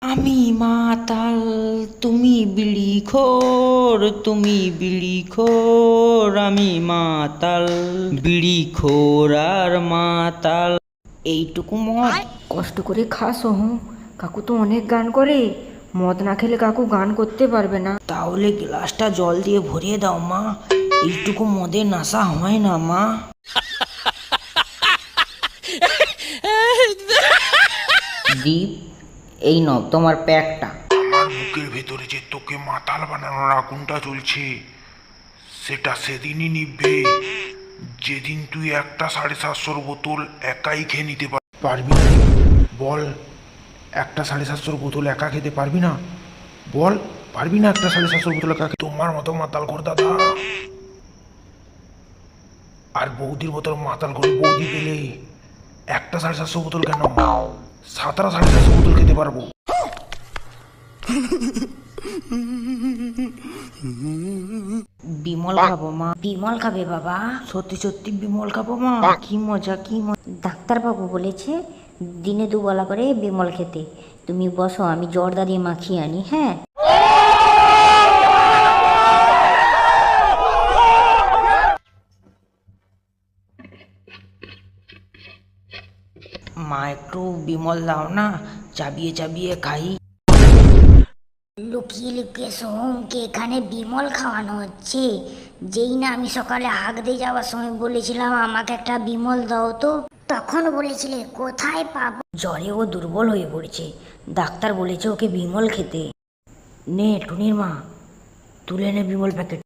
আমি মাতাল, তুমি বিড়িখোর, তুমি বিড়িখোর, আমি মাতাল, বিড়িখোর আর মাতাল। এইটুকু মদ কষ্ট করে খা সোহম। কাকু তো অনেক গান করে, মদ না খেলে কাকু গান করতে পারবে না। তাহলে গ্লাসটা জল দিয়ে ভরিয়ে দাও মা, এইটুকু মদের নেশা হয় না মা। দীপ, এই নাও তোমার প্যাকটা। আমার বুকের ভেতরে যে তোকে মাতাল বানানোর আগুনটা চলছে, সেটা সেদিনই নিভবে যেদিন তুই একটা 750 বোতল একাই খেয়ে নিতে পারবি না। বল, একটা 750 বোতল একা খেতে পারবি না? বল, পারবি না একটা 750 বোতল একা তোমার মতো মাতাল কর দাদা। আর বৌদির মতো মাতাল করে বৌদি পেলে একটা 750 বোতল কেন, 7.5 বোতল খেতে পারবো। বিমল খাবো মা। বিমল খাবে বাবা? সত্যি সত্যি বিমল খাবো মা, কি মজা কি মজা। ডাক্তারবাবু বলেছে দিনে 2 বেলা করে বিমল খেতে। তুমি বসো, আমি জর্দা দিয়ে মাখিয়ে আনি। হ্যাঁ, মা একটু বিমল দাও না, চাবিয়ে চাবিয়ে খাই। লুকিয়ে লুকিয়ে সোহমকে এখানে বিমল খাওয়ানো হচ্ছে। যেই না আমি সকালে হাঁক দিয়ে যাওয়ার সময় বলেছিলাম আমাকে একটা বিমল দাও তো, তখন বলেছিলে কোথায় পাবো। জ্বরে ও দুর্বল হয়ে পড়েছে, ডাক্তার বলেছে ওকে বিমল খেতে। নে টুনির মা, তুলে নে বিমল প্যাকেট।